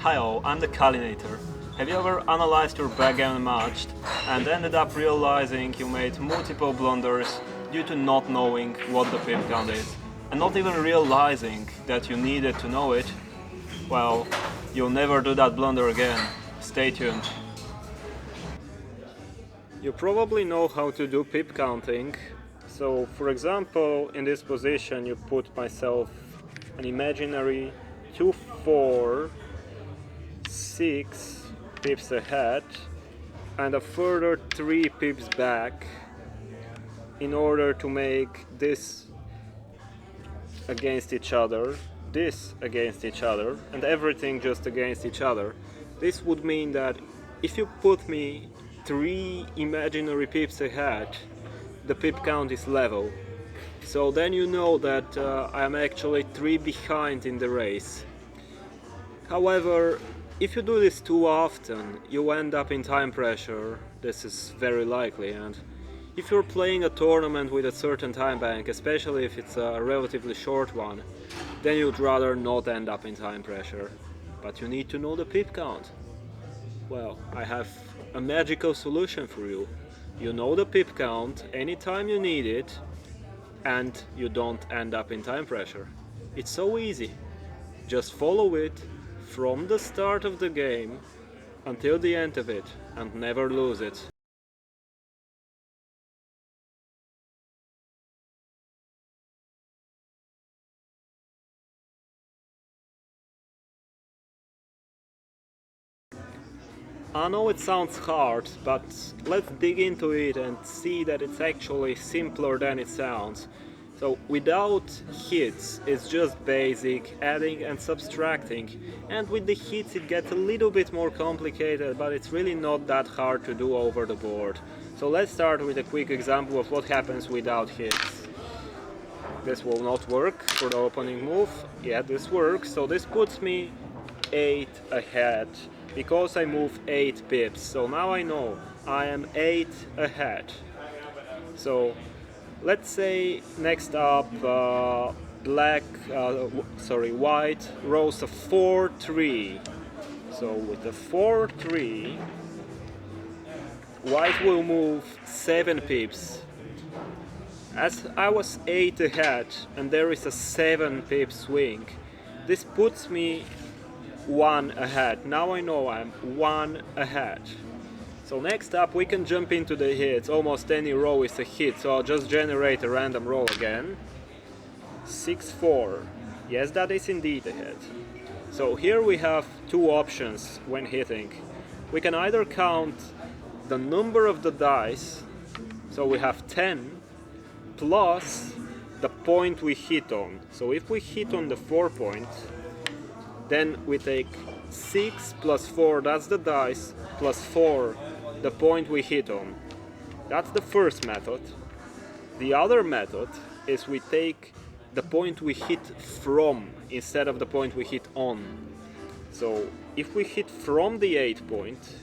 Hi all, I'm the Kalinator. Have you ever analyzed your backgammon match and ended up realizing you made multiple blunders due to not knowing what the pip count is and not even realizing that you needed to know it? Well, you'll never do that blunder again. Stay tuned. You probably know how to do pip counting. So, for example, in this position you put myself an imaginary 2, 4, 6 pips ahead and a further 3 pips back in order to make this against each other, this against each other, and everything just against each other. This would mean that if you put me 3 imaginary pips ahead, the pip count is level. So then you know that I am actually 3 behind in the race. However, if you do this too often, you end up in time pressure. This is very likely, and if you're playing a tournament with a certain time bank, especially if it's a relatively short one, then you'd rather not end up in time pressure. But you need to know the pip count. Well, I have a magical solution for you. You know the pip count anytime you need it, and you don't end up in time pressure. It's so easy. Just follow it from the start of the game until the end of it and never lose it. I know it sounds hard, but let's dig into it and see that it's actually simpler than it sounds. So without hits, it's just basic adding and subtracting, and with the hits it gets a little bit more complicated, but it's really not that hard to do over the board. So let's start with a quick example of what happens without hits. This will not work for the opening move. Yeah, this works, so this puts me 8 ahead because I move 8 pips. So now I know I am 8 ahead. So let's say next up white rolls a 4-3. So with the 4-3, white will move 7 pips. As I was 8 ahead and there is a 7 pip swing, this puts me 1 ahead. Now I know I'm 1 ahead. So next up we can jump into the hits. Almost any row is a hit, so I'll just generate a random row again. 6-4. Yes, that is indeed a hit. So here we have two options when hitting. We can either count the number of the dice, so we have 10, plus the point we hit on. So if we hit on the 4 point, then we take 6 plus 4, that's the dice, plus 4, the point we hit on. That's the first method. The other method is we take the point we hit from instead of the point we hit on. So if we hit from the 8 point,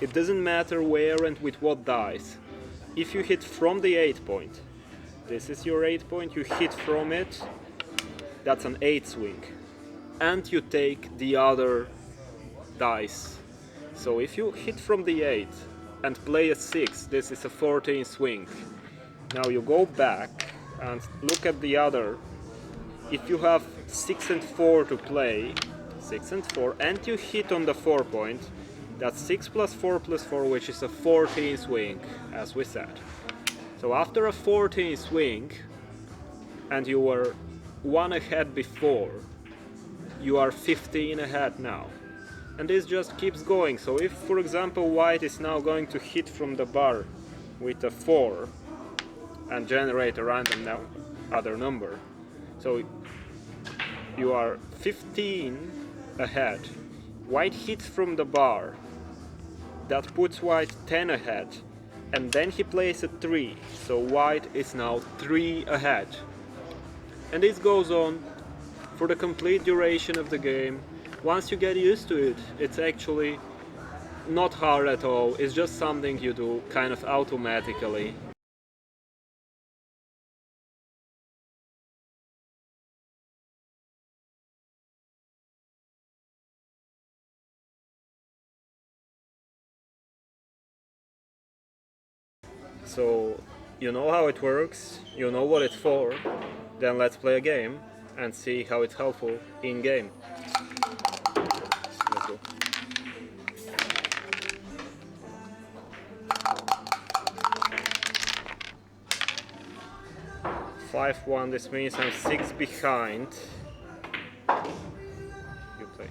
it doesn't matter where and with what dice. If you hit from the 8 point, this is your 8 point, you hit from it, that's an 8 swing. And you take the other dice. So if you hit from the 8 and play a 6, this is a 14 swing. Now you go back and look at the other. If you have 6 and 4 to play, 6 and 4, and you hit on the 4 point, that's 6 plus 4 plus 4, which is a 14 swing, as we said. So after a 14 swing, and you were 1 ahead before, you are 15 ahead now. And this just keeps going. So if, for example, white is now going to hit from the bar with a 4 and generate a random other number, so you are 15 ahead. White hits from the bar, that puts white 10 ahead, and then he plays a 3, so white is now 3 ahead. And this goes on for the complete duration of the game. Once you get used to it, it's actually not hard at all. It's just something you do kind of automatically. So you know how it works, you know what it's for, then let's play a game and see how it's helpful in game. Let's go. "5-1", this means I'm 6 behind. You play.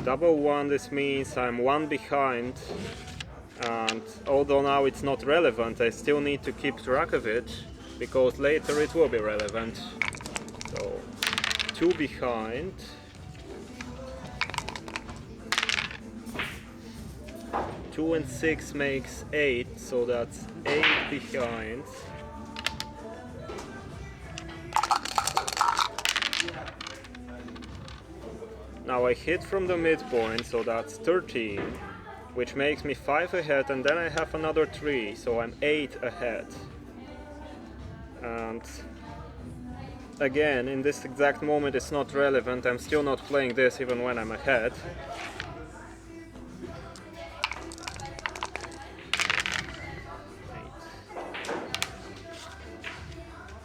"1-1", this means I'm 1 behind, and although now it's not relevant, I still need to keep track of it, because later it will be relevant. So 2 behind. 2 and 6 makes 8, so that's 8 behind. Now I hit from the midpoint, so that's 13, which makes me 5 ahead, and then I have another 3, so I'm 8 ahead. And again, in this exact moment it's not relevant, I'm still not playing this even when I'm ahead.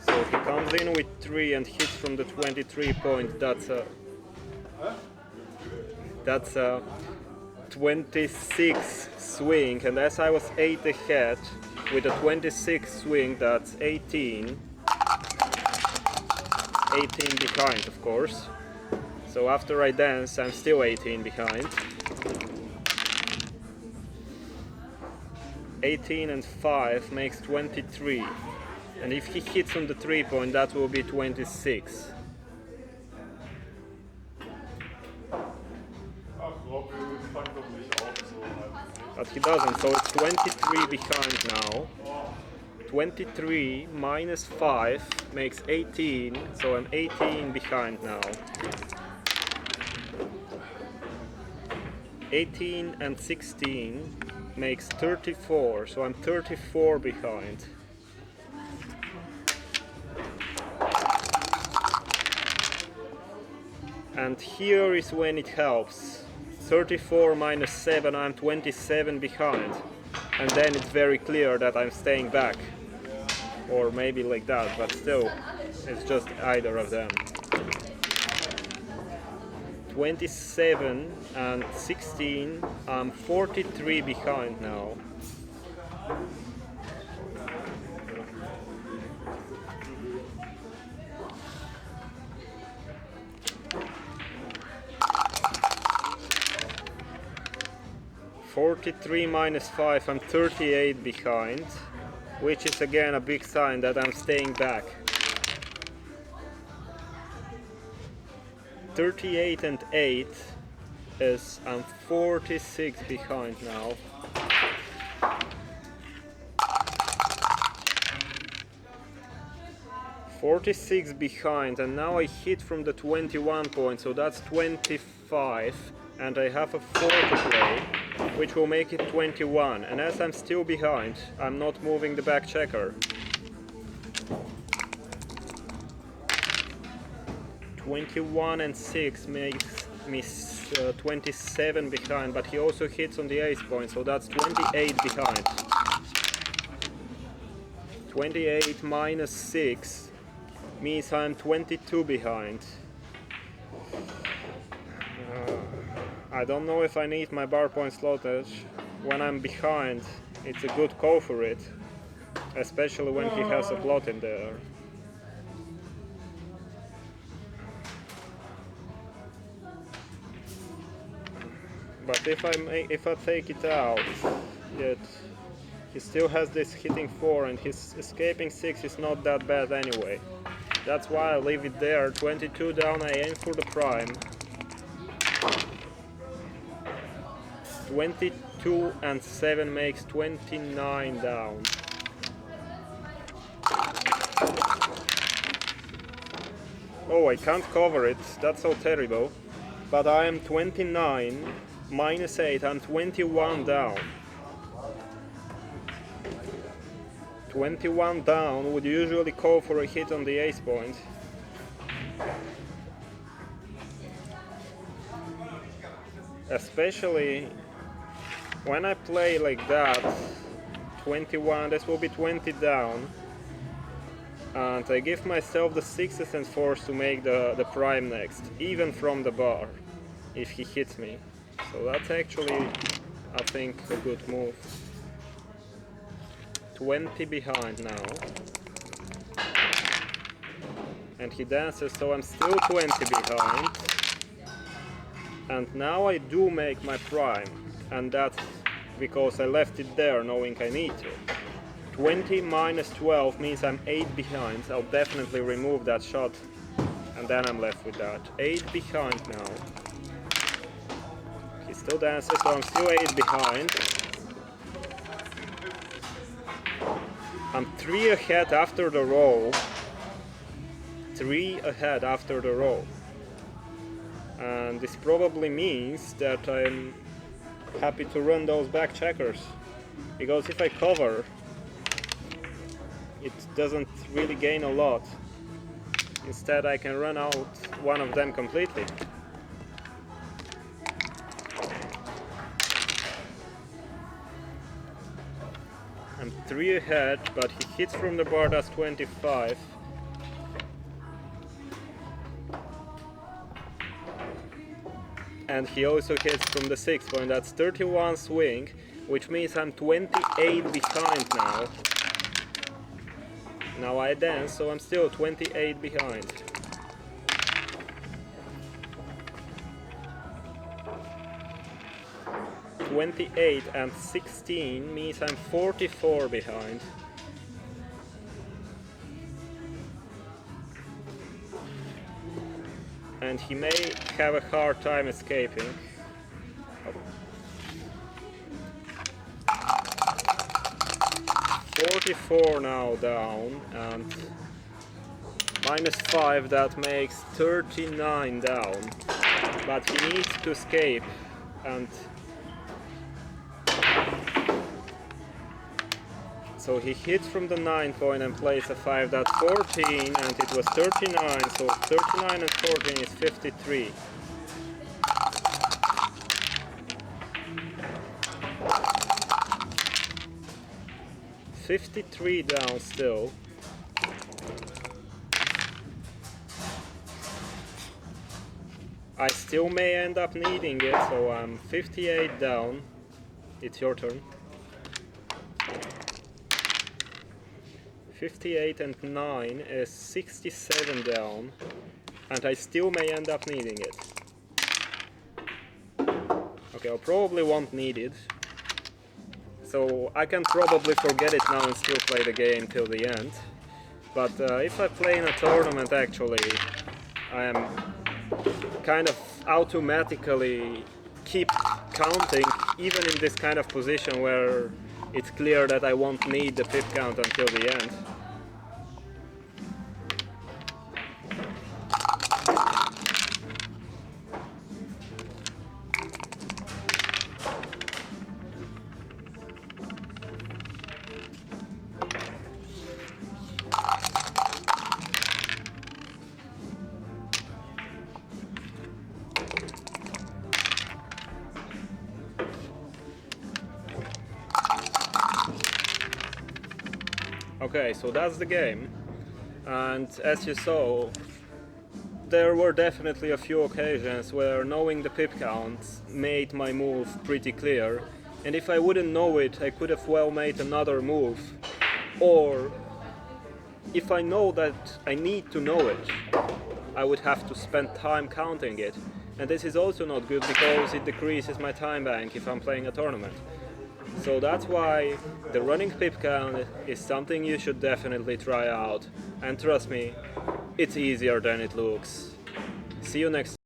So he comes in with 3 and hits from the 23 point, that's a 26 swing, and as I was 8 ahead, with a 26 swing, that's 18. 18 behind, of course. So after I dance, I'm still 18 behind. 18 and 5 makes 23. And if he hits on the 3 point, that will be 26. But he doesn't, so it's 23 behind now. 23 minus 5 makes 18, so I'm 18 behind now. 18 and 16 makes 34, so I'm 34 behind. And here is when it helps. 34 minus 7, I'm 27 behind. And then it's very clear that I'm staying back. Or maybe like that, but still, it's just either of them. 27 and 16, I'm 43 behind now. "43 minus 5, I'm 38 behind, which is again a big sign that I'm staying back. 38 and 8 is I'm 46 behind now. "46 behind, and now I hit from the 21 point, so that's 25, and I have a 4 to play, which will make it 21, and as I'm still behind, I'm not moving the back checker. 21 and 6 makes me 27 behind, but he also hits on the ace point, so that's 28 behind. 28 minus 6 means I'm 22 behind. I don't know if I need my bar point slot edge. When I'm behind, it's a good call for it, especially when he has a plot in there. But if I take it out, yet he still has this hitting 4, and his escaping 6 is not that bad anyway. That's why I leave it there. 22 down, I aim for the prime. 22 and 7 makes 29 down. Oh, I can't cover it, that's so terrible. But I am 29, minus 8, I'm 21 down. 21 down would usually call for a hit on the ace point. especially when I play like that, 21, this will be 20 down, and I give myself the 6s and 4s to make the prime next, even from the bar, if he hits me. So that's actually, I think, a good move. 20 behind now. And he dances, so I'm still 20 behind. And now I do make my prime, and that's because I left it there knowing I need to. 20 minus 12 means I'm 8 behind, so I'll definitely remove that shot, and then I'm left with that. 8 behind now. He still dances, so I'm still 8 behind. I'm 3 ahead after the roll. 3 ahead after the roll. And this probably means that I'm happy to run those back checkers, because if I cover, it doesn't really gain a lot. Instead, I can run out one of them completely. I'm 3 ahead, but he hits from the bar, that's 25. And he also hits from the 6 point, that's 31 swing, which means I'm 28 behind now. Now I dance, so I'm still 28 behind. (28) and 16 means I'm 44 behind. And he may have a hard time escaping. Oh. 44 now down, and -5, that makes 39 down. But he needs to escape, and so he hits from the 9 point and plays a 5, that's 14, and it was 39, so 39 and 14 is 53. $53 down still. I still may end up needing it, so I'm 58 down. It's your turn. 58 and 9 is 67 down, and I still may end up needing it. Okay, I probably won't need it, so I can probably forget it now and still play the game till the end. But if I play in a tournament, actually, I am kind of automatically keep counting, even in this kind of position where it's clear that I won't need the pip count until the end. Okay, so that's the game, and as you saw, there were definitely a few occasions where knowing the pip count made my move pretty clear, and if I wouldn't know it, I could have well made another move, or if I know that I need to know it, I would have to spend time counting it, and this is also not good because it decreases my time bank if I'm playing a tournament. So that's why the running pip count is something you should definitely try out, and trust me, it's easier than it looks. See you next time.